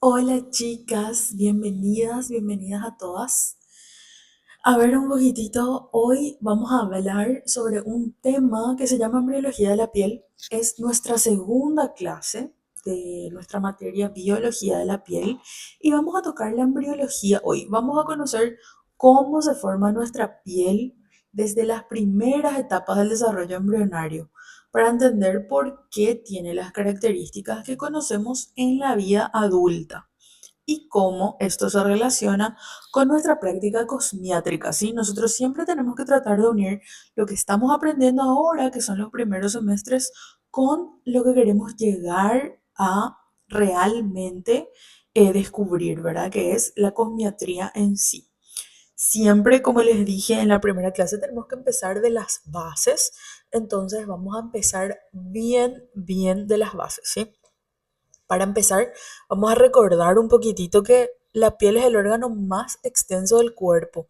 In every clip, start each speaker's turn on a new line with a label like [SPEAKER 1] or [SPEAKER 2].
[SPEAKER 1] Hola chicas, bienvenidas a todas. A ver un poquitito, hoy vamos a hablar sobre un tema que se llama embriología de la piel. Es nuestra segunda clase de nuestra materia biología de la piel y vamos a tocar la embriología hoy. Vamos a conocer cómo se forma nuestra piel desde las primeras etapas del desarrollo embrionario para entender por qué tiene las características que conocemos en la vida adulta y cómo esto se relaciona con nuestra práctica cosmiátrica, ¿sí? Nosotros siempre tenemos que tratar de unir lo que estamos aprendiendo ahora, que son los primeros semestres, con lo que queremos llegar a realmente descubrir, ¿verdad? Que es la cosmiatría en sí. Siempre, como les dije en la primera clase, tenemos que empezar de las bases. Entonces vamos a empezar bien de las bases, ¿sí? Para empezar, vamos a recordar un poquitito que la piel es el órgano más extenso del cuerpo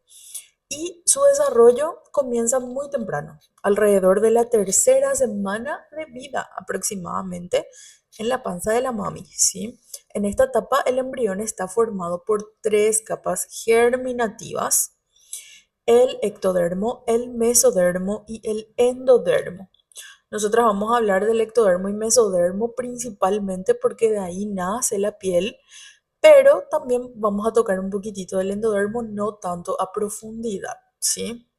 [SPEAKER 1] y su desarrollo comienza muy temprano, alrededor de la tercera semana de vida aproximadamente, en la panza de la mami, ¿sí? En esta etapa el embrión está formado por tres capas germinativas: el ectodermo, el mesodermo y el endodermo. Nosotras vamos a hablar del ectodermo y mesodermo principalmente porque de ahí nace la piel, pero también vamos a tocar un poquitito del endodermo, no tanto a profundidad, ¿sí?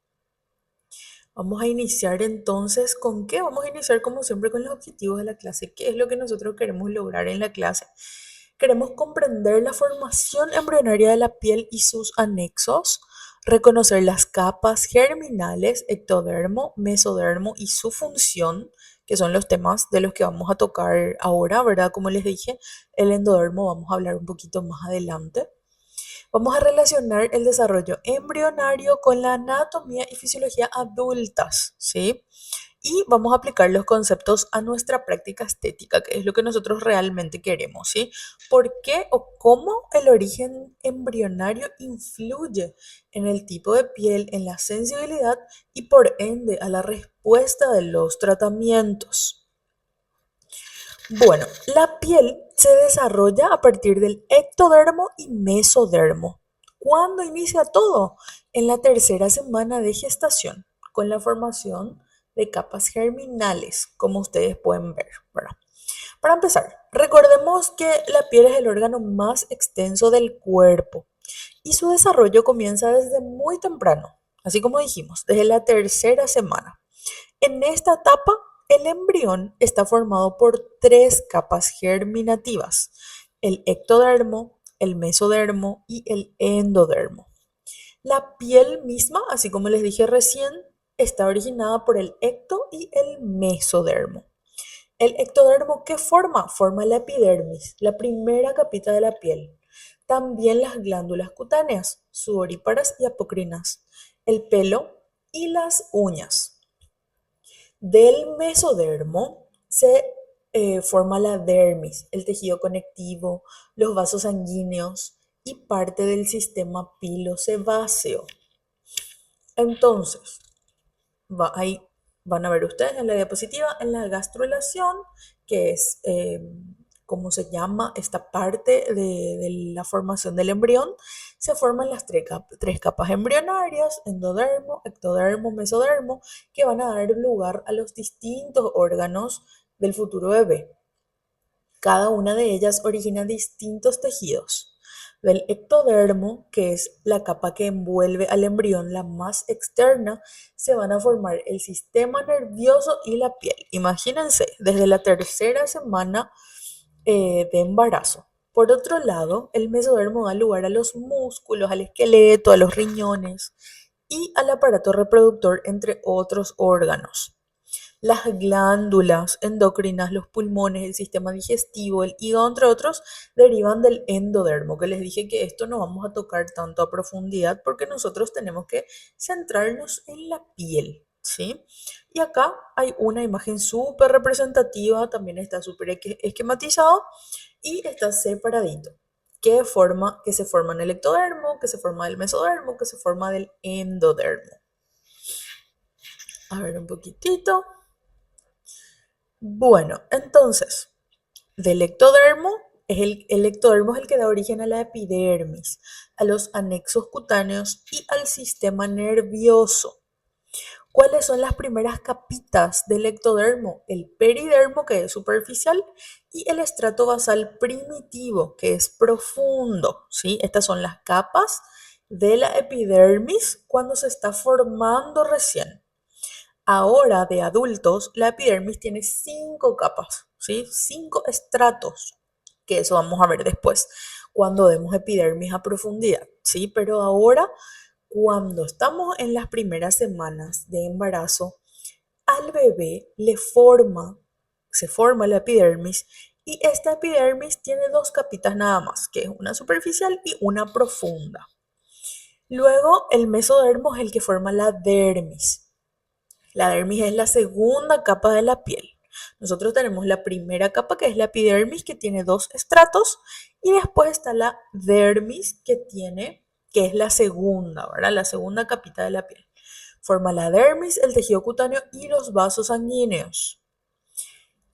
[SPEAKER 1] Vamos a iniciar entonces ¿con qué? Vamos a iniciar como siempre con los objetivos de la clase. ¿Qué es lo que nosotros queremos lograr en la clase? Queremos comprender la formación embrionaria de la piel y sus anexos, reconocer las capas germinales, ectodermo, mesodermo y su función, que son los temas de los que vamos a tocar ahora, ¿verdad? Como les dije, el endodermo vamos a hablar un poquito más adelante. Vamos a relacionar el desarrollo embrionario con la anatomía y fisiología adultas, ¿sí? Y vamos a aplicar los conceptos a nuestra práctica estética, que es lo que nosotros realmente queremos, ¿sí? ¿Por qué o cómo el origen embrionario influye en el tipo de piel, en la sensibilidad y por ende a la respuesta de los tratamientos? Bueno, la piel se desarrolla a partir del ectodermo y mesodermo. ¿Cuándo inicia todo? En la tercera semana de gestación, con la formación de capas germinales, como ustedes pueden ver, ¿verdad? Para empezar, recordemos que la piel es el órgano más extenso del cuerpo y su desarrollo comienza desde muy temprano, así como dijimos, desde la tercera semana. En esta etapa, el embrión está formado por tres capas germinativas: el ectodermo, el mesodermo y el endodermo. La piel misma, así como les dije recién, está originada por el ecto y el mesodermo. El ectodermo, ¿qué forma? Forma la epidermis, la primera capita de la piel. También las glándulas cutáneas, sudoríparas y apocrinas, el pelo y las uñas. Del mesodermo se forma la dermis, el tejido conectivo, los vasos sanguíneos y parte del sistema pilosebáceo. Entonces, ahí van a ver ustedes en la diapositiva, en la gastrulación, que es como se llama esta parte de la formación del embrión, se forman las tres capas embrionarias: endodermo, ectodermo, mesodermo, que van a dar lugar a los distintos órganos del futuro bebé. Cada una de ellas origina distintos tejidos. Del ectodermo, que es la capa que envuelve al embrión, la más externa, se van a formar el sistema nervioso y la piel. Imagínense, desde la tercera semana de embarazo. Por otro lado, el mesodermo da lugar a los músculos, al esqueleto, a los riñones y al aparato reproductor, entre otros órganos. Las glándulas endocrinas, los pulmones, el sistema digestivo, el hígado, entre otros, derivan del endodermo, que les dije que esto no vamos a tocar tanto a profundidad porque nosotros tenemos que centrarnos en la piel, ¿sí? Y acá hay una imagen súper representativa, también está súper esquematizado y está separadito. Que se forma en el ectodermo, que se forma del mesodermo, que se forma del endodermo. A ver un poquitito. Bueno, entonces, del ectodermo el ectodermo es el que da origen a la epidermis, a los anexos cutáneos y al sistema nervioso. ¿Cuáles son las primeras capitas del ectodermo? El peridermo, que es superficial, y el estrato basal primitivo, que es profundo, ¿sí? Estas son las capas de la epidermis cuando se está formando recién. Ahora, de adultos, la epidermis tiene 5 capas, ¿sí? 5 estratos, que eso vamos a ver después cuando demos epidermis a profundidad, ¿sí? Pero ahora, cuando estamos en las primeras semanas de embarazo, al bebé se forma la epidermis y esta epidermis tiene 2 capitas nada más, que es una superficial y una profunda. Luego, el mesodermo es el que forma la dermis. La dermis es la segunda capa de la piel. Nosotros tenemos la primera capa, que es la epidermis, que tiene 2 estratos, y después está la dermis, que es la segunda, ¿verdad? La segunda capita de la piel. Forma la dermis, el tejido cutáneo y los vasos sanguíneos.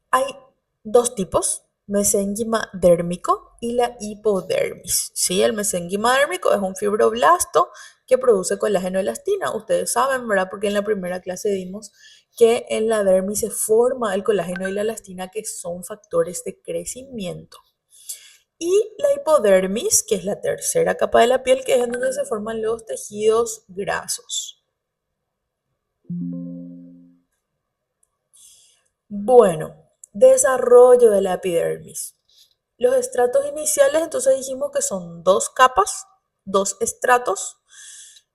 [SPEAKER 1] Hay 2 tipos, mesénquima dérmico y la hipodermis. ¿Sí? El mesénquima dérmico es un fibroblasto que produce colágeno y elastina. Ustedes saben, ¿verdad? Porque en la primera clase vimos que en la dermis se forma el colágeno y la elastina, que son factores de crecimiento. Y la hipodermis, que es la tercera capa de la piel, que es en donde se forman los tejidos grasos. Bueno, desarrollo de la epidermis. Los estratos iniciales, entonces dijimos que son 2 capas, 2 estratos.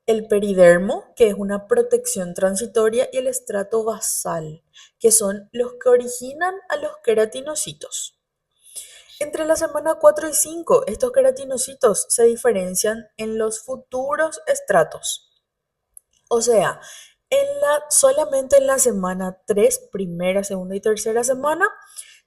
[SPEAKER 1] El peridermo, que es una protección transitoria, y el estrato basal, que son los que originan a los queratinocitos. Entre la semana 4 y 5, estos queratinocitos se diferencian en los futuros estratos. O sea, solamente en la semana 3, primera, segunda y tercera semana,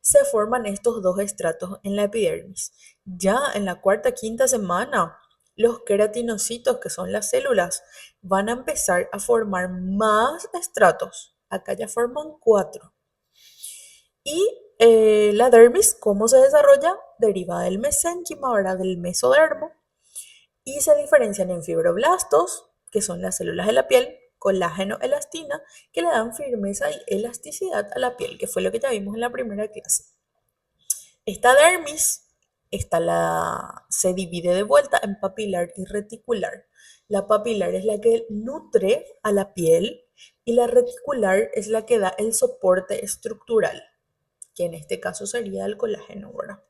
[SPEAKER 1] se forman estos 2 estratos en la epidermis. Ya en la cuarta, quinta semana, los queratinocitos, que son las células, van a empezar a formar más estratos. Acá ya forman 4. Y la dermis, ¿cómo se desarrolla? Deriva del mesénquima, ahora del mesodermo, y se diferencian en fibroblastos, que son las células de la piel, colágeno, elastina, que le dan firmeza y elasticidad a la piel, que fue lo que ya vimos en la primera clase. Esta dermis se divide de vuelta en papilar y reticular. La papilar es la que nutre a la piel y la reticular es la que da el soporte estructural, que en este caso sería el colágeno, ¿verdad?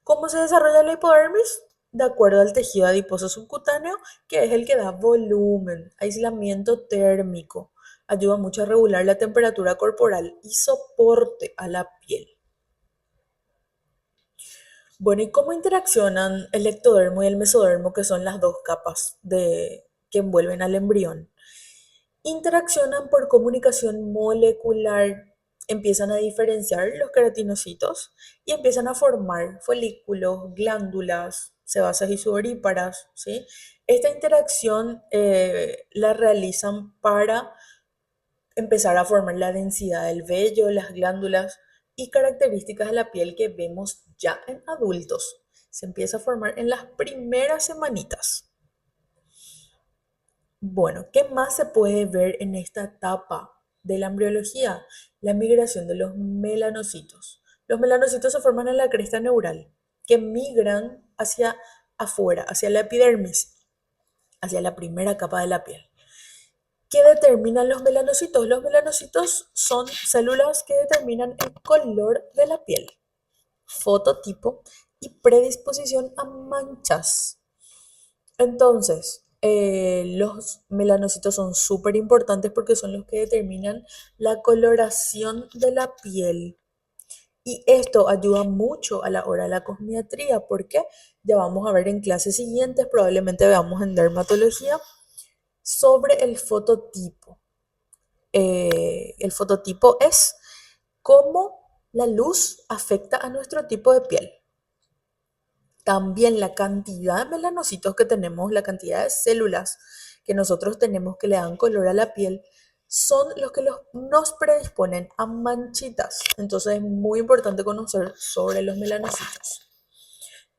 [SPEAKER 1] ¿Cómo se desarrolla la hipodermis? De acuerdo al tejido adiposo subcutáneo, que es el que da volumen, aislamiento térmico, ayuda mucho a regular la temperatura corporal y soporte a la piel. Bueno, ¿y cómo interaccionan el ectodermo y el mesodermo, que son las 2 capas que envuelven al embrión? Interaccionan por comunicación molecular. Empiezan a diferenciar los queratinocitos y empiezan a formar folículos, glándulas, sebáceas y sudoríparas, ¿sí? Esta interacción la realizan para empezar a formar la densidad del vello, las glándulas y características de la piel que vemos ya en adultos. Se empieza a formar en las primeras semanitas. Bueno, ¿qué más se puede ver en esta etapa de la embriología? La migración de los melanocitos. Los melanocitos se forman en la cresta neural, que migran hacia afuera, hacia la epidermis, hacia la primera capa de la piel. ¿Qué determinan los melanocitos? Los melanocitos son células que determinan el color de la piel, fototipo y predisposición a manchas. Entonces, los melanocitos son súper importantes porque son los que determinan la coloración de la piel. Y esto ayuda mucho a la hora de la cosmiatría, porque ya vamos a ver en clases siguientes, probablemente veamos en dermatología, sobre el fototipo. El fototipo es cómo la luz afecta a nuestro tipo de piel. También la cantidad de melanocitos que tenemos, la cantidad de células que nosotros tenemos que le dan color a la piel, son los que nos predisponen a manchitas. Entonces es muy importante conocer sobre los melanocitos.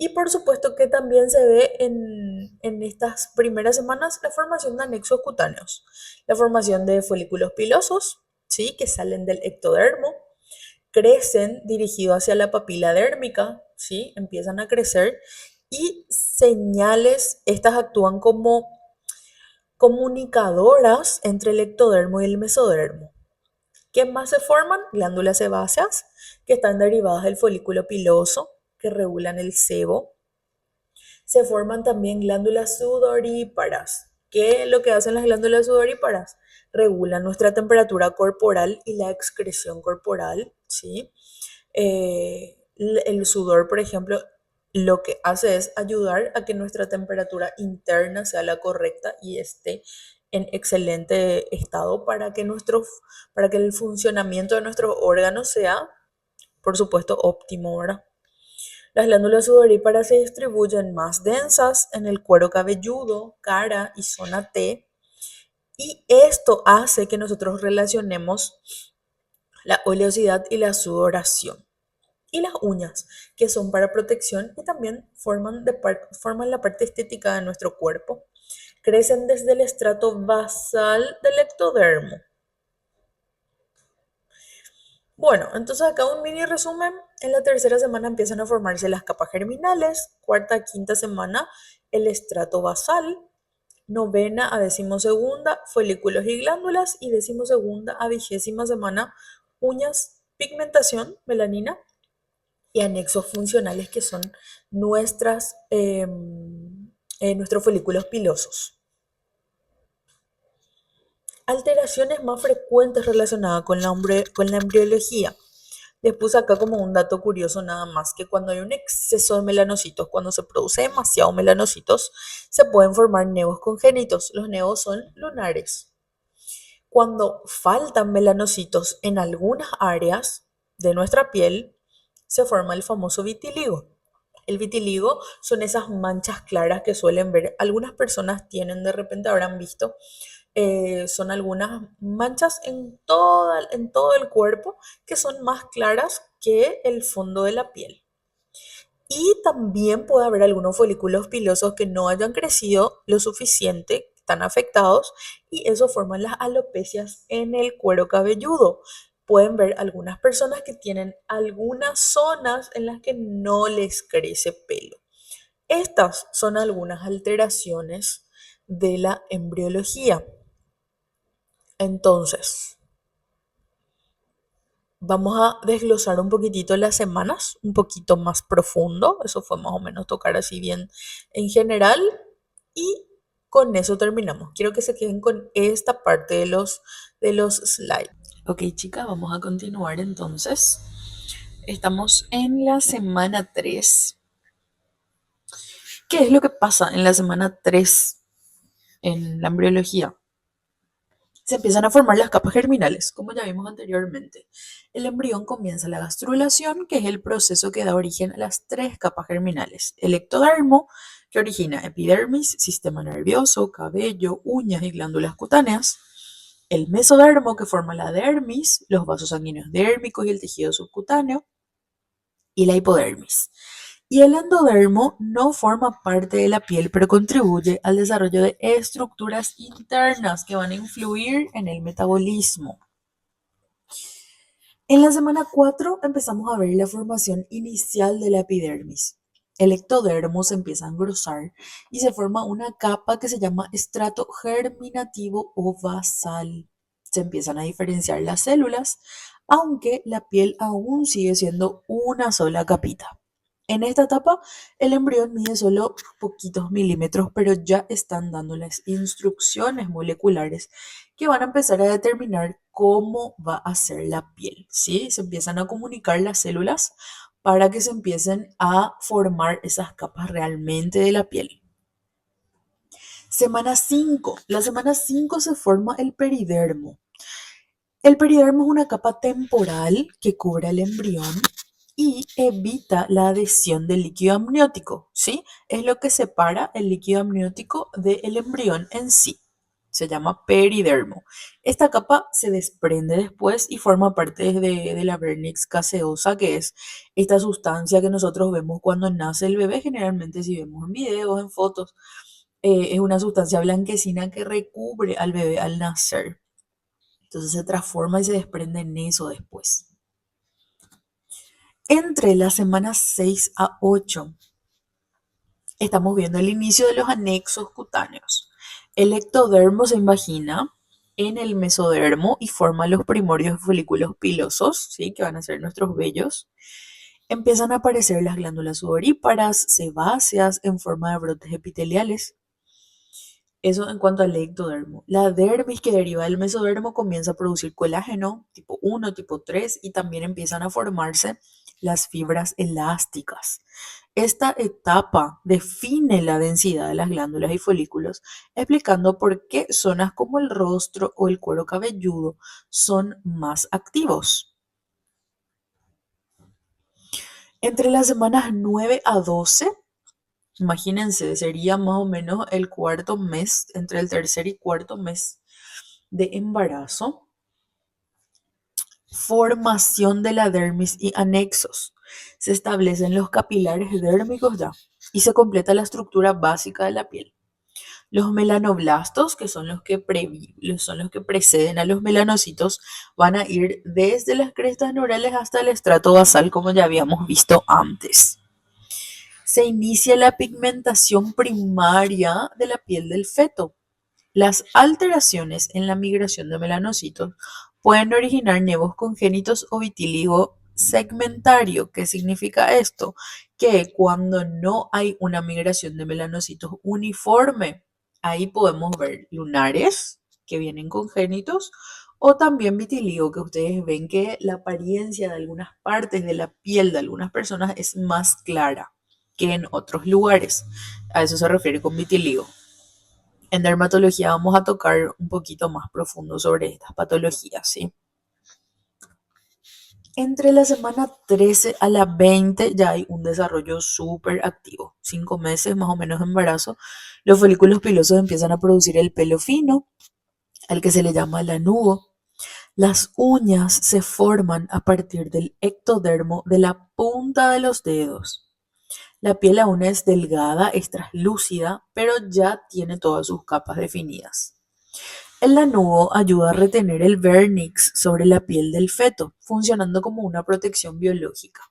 [SPEAKER 1] Y por supuesto que también se ve en estas primeras semanas la formación de anexos cutáneos, la formación de folículos pilosos, ¿sí? Que salen del ectodermo, crecen dirigido hacia la papila dérmica, ¿sí? Empiezan a crecer y señales, estas actúan como comunicadoras entre el ectodermo y el mesodermo. ¿Qué más se forman? Glándulas sebáceas, que están derivadas del folículo piloso, que regulan el sebo. Se forman también glándulas sudoríparas. ¿Qué es lo que hacen las glándulas sudoríparas? Regulan nuestra temperatura corporal y la excreción corporal, ¿sí? El sudor, por ejemplo, lo que hace es ayudar a que nuestra temperatura interna sea la correcta y esté en excelente estado para que el funcionamiento de nuestros órganos sea, por supuesto, óptimo, ¿verdad? Las glándulas sudoríparas se distribuyen más densas en el cuero cabelludo, cara y zona T, y esto hace que nosotros relacionemos la oleosidad y la sudoración. Y las uñas, que son para protección y también forman la parte estética de nuestro cuerpo. Crecen desde el estrato basal del ectodermo. Bueno, entonces acá un mini resumen. En la tercera semana empiezan a formarse las capas germinales, cuarta, quinta semana el estrato basal, novena a decimosegunda folículos y glándulas y decimosegunda a 20ª semana uñas, pigmentación, melanina y anexos funcionales que son nuestros folículos pilosos. Alteraciones más frecuentes relacionadas con la embriología. Les puse acá como un dato curioso nada más, que cuando hay un exceso de melanocitos, cuando se produce demasiado melanocitos, se pueden formar nevos congénitos. Los nevos son lunares. Cuando faltan melanocitos en algunas áreas de nuestra piel, se forma el famoso vitiligo. El vitiligo son esas manchas claras que suelen ver. Algunas personas tienen, de repente habrán visto, son algunas manchas en todo el cuerpo que son más claras que el fondo de la piel. Y también puede haber algunos folículos pilosos que no hayan crecido lo suficiente, están afectados, y eso forman las alopecias en el cuero cabelludo. Pueden ver algunas personas que tienen algunas zonas en las que no les crece pelo. Estas son algunas alteraciones de la embriología. Entonces, vamos a desglosar un poquitito las semanas, un poquito más profundo. Eso fue más o menos tocar así bien en general. Y con eso terminamos. Quiero que se queden con esta parte de los slides. Ok, chicas, vamos a continuar entonces. Estamos en la semana 3. ¿Qué es lo que pasa en la semana 3 en la embriología? Se empiezan a formar las capas germinales, como ya vimos anteriormente. El embrión comienza la gastrulación, que es el proceso que da origen a las 3 capas germinales. El ectodermo, que origina epidermis, sistema nervioso, cabello, uñas y glándulas cutáneas. El mesodermo, que forma la dermis, los vasos sanguíneos dérmicos y el tejido subcutáneo. Y la hipodermis. Y el endodermo no forma parte de la piel, pero contribuye al desarrollo de estructuras internas que van a influir en el metabolismo. En la semana 4 empezamos a ver la formación inicial de la epidermis. El ectodermo se empieza a engrosar y se forma una capa que se llama estrato germinativo o basal. Se empiezan a diferenciar las células, aunque la piel aún sigue siendo una sola capita. En esta etapa, el embrión mide solo poquitos milímetros, pero ya están dando las instrucciones moleculares que van a empezar a determinar cómo va a ser la piel, ¿sí? Se empiezan a comunicar las células para que se empiecen a formar esas capas realmente de la piel. Semana 5. La semana 5 se forma el peridermo. El peridermo es una capa temporal que cubre el embrión y evita la adhesión del líquido amniótico, ¿sí? Es lo que separa el líquido amniótico del embrión en sí. se llama peridermo. Esta capa se desprende después y forma parte de la vernix caseosa, que es esta sustancia que nosotros vemos cuando nace el bebé, generalmente si vemos en videos, en fotos, es una sustancia blanquecina que recubre al bebé al nacer. Entonces se transforma y se desprende en eso después. Entre las semanas 6 a 8 estamos viendo el inicio de los anexos cutáneos. El ectodermo se invagina en el mesodermo y forma los primordios folículos pilosos, ¿sí? Que van a ser nuestros vellos. Empiezan a aparecer las glándulas sudoríparas, sebáceas en forma de brotes epiteliales. Eso en cuanto al ectodermo. La dermis que deriva del mesodermo comienza a producir colágeno tipo 1, tipo 3 y también empiezan a formarse las fibras elásticas. Esta etapa define la densidad de las glándulas y folículos, explicando por qué zonas como el rostro o el cuero cabelludo son más activos. Entre las semanas 9 a 12, imagínense, sería más o menos el cuarto mes, entre el tercer y cuarto mes de embarazo, formación de la dermis y anexos. Se establecen los capilares dérmicos ya y se completa la estructura básica de la piel. Los melanoblastos, que son los que preceden a los melanocitos, van a ir desde las crestas neurales hasta el estrato basal, como ya habíamos visto antes. Se inicia la pigmentación primaria de la piel del feto. Las alteraciones en la migración de melanocitos pueden originar nevos congénitos o vitíligo segmentario. ¿Qué significa esto? Que cuando no hay una migración de melanocitos uniforme, ahí podemos ver lunares que vienen congénitos o también vitiligo, que ustedes ven que la apariencia de algunas partes de la piel de algunas personas es más clara que en otros lugares. A eso se refiere con vitiligo. En dermatología vamos a tocar un poquito más profundo sobre estas patologías, ¿sí? Entre la semana 13 a la 20 ya hay un desarrollo súper activo. 5 meses más o menos de embarazo, los folículos pilosos empiezan a producir el pelo fino, al que se le llama lanugo. Las uñas se forman a partir del ectodermo de la punta de los dedos. La piel aún es delgada, es translúcida, pero ya tiene todas sus capas definidas. El lanugo ayuda a retener el vernix sobre la piel del feto, funcionando como una protección biológica.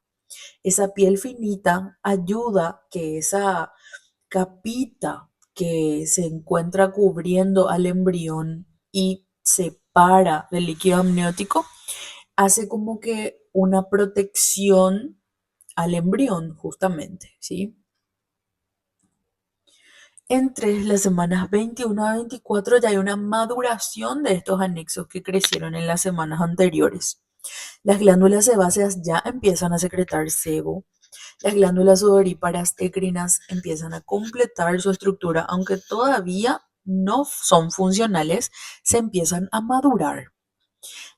[SPEAKER 1] Esa piel finita ayuda que esa capita que se encuentra cubriendo al embrión y separa del líquido amniótico, hace como que una protección al embrión, justamente, ¿sí? Entre las semanas 21 a 24 ya hay una maduración de estos anexos que crecieron en las semanas anteriores. Las glándulas sebáceas ya empiezan a secretar sebo. Las glándulas sudoríparas écrinas empiezan a completar su estructura, aunque todavía no son funcionales, se empiezan a madurar.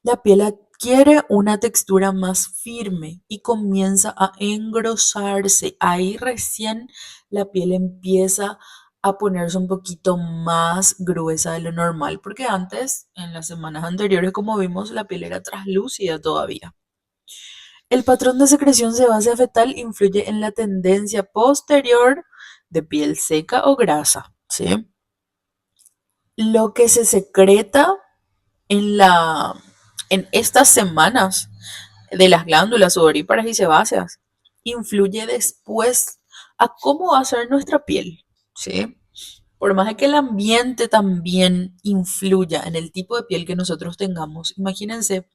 [SPEAKER 1] La piel adquiere una textura más firme y comienza a engrosarse. Ahí recién la piel empieza a ponerse un poquito más gruesa de lo normal, porque antes, en las semanas anteriores, como vimos, la piel era translúcida todavía. El patrón de secreción sebácea fetal influye en la tendencia posterior de piel seca o grasa, ¿sí? Lo que se secreta en en estas semanas de las glándulas sudoríparas y sebáceas influye después a cómo va a ser nuestra piel, ¿sí? Por más de que el ambiente también influya en el tipo de piel que nosotros tengamos, imagínense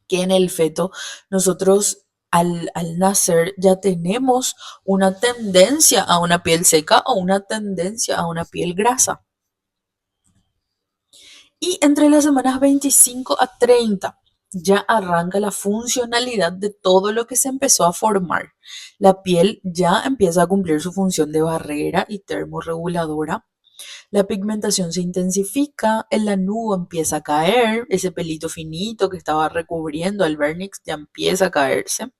[SPEAKER 1] que en el feto nosotros al nacer ya tenemos una tendencia a una piel seca o una tendencia a una piel grasa. Y entre las semanas 25 a 30 ya arranca la funcionalidad de todo lo que se empezó a formar. La piel ya empieza a cumplir su función de barrera y termorreguladora. La pigmentación se intensifica, el lanugo empieza a caer, ese pelito finito que estaba recubriendo al vernix ya empieza a caerse.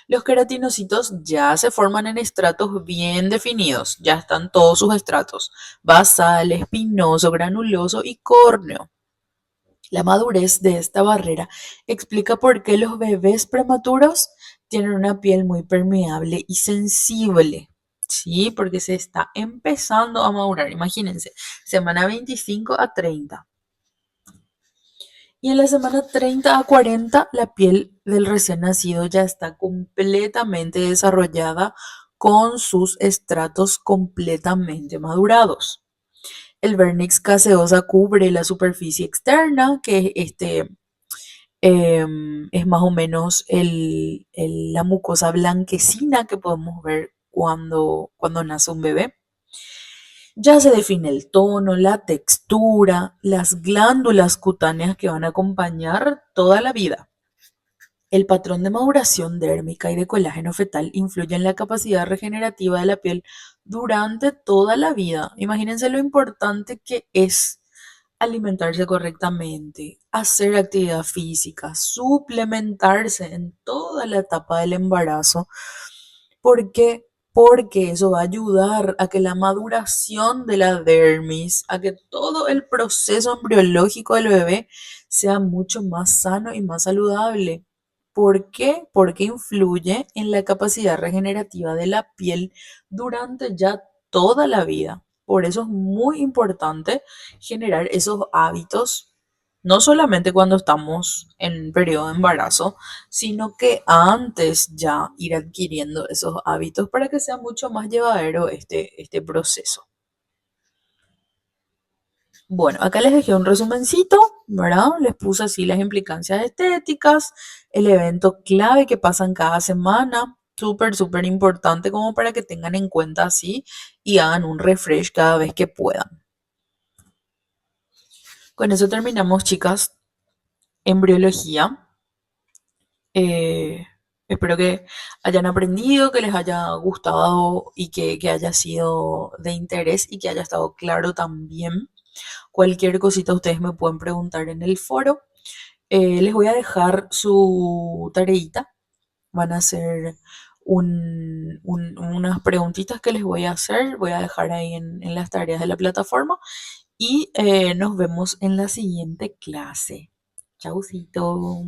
[SPEAKER 1] Los queratinocitos ya se forman en estratos bien definidos, ya están todos sus estratos, basal, espinoso, granuloso y córneo. La madurez de esta barrera explica por qué los bebés prematuros tienen una piel muy permeable y sensible. Sí, porque se está empezando a madurar. Imagínense, semana 25 a 30. Y en la semana 30 a 40, la piel del recién nacido ya está completamente desarrollada con sus estratos completamente madurados. El vernix caseosa cubre la superficie externa, que es más o menos la mucosa blanquecina que podemos ver cuando nace un bebé. Ya se define el tono, la textura, las glándulas cutáneas que van a acompañar toda la vida. El patrón de maduración dérmica y de colágeno fetal influye en la capacidad regenerativa de la piel durante toda la vida. Imagínense lo importante que es alimentarse correctamente, hacer actividad física, suplementarse en toda la etapa del embarazo. ¿Por qué? Porque eso va a ayudar a que la maduración de la dermis, a que todo el proceso embriológico del bebé sea mucho más sano y más saludable. ¿Por qué? Porque influye en la capacidad regenerativa de la piel durante ya toda la vida. Por eso es muy importante generar esos hábitos, no solamente cuando estamos en periodo de embarazo, sino que antes ya ir adquiriendo esos hábitos para que sea mucho más llevadero este proceso. Bueno, acá les dejé un resumencito, ¿verdad? Les puse así las implicancias estéticas, el evento clave que pasan cada semana, súper, súper importante como para que tengan en cuenta así y hagan un refresh cada vez que puedan. Con eso terminamos, chicas, embriología. Eh, Espero que hayan aprendido, que les haya gustado y que haya sido de interés y que haya estado claro también. Cualquier cosita ustedes me pueden preguntar en el foro. Les voy a dejar su tareita. Van a ser unas preguntitas que les voy a hacer. Voy a dejar ahí en las tareas de la plataforma. Y nos vemos en la siguiente clase. Chaucito.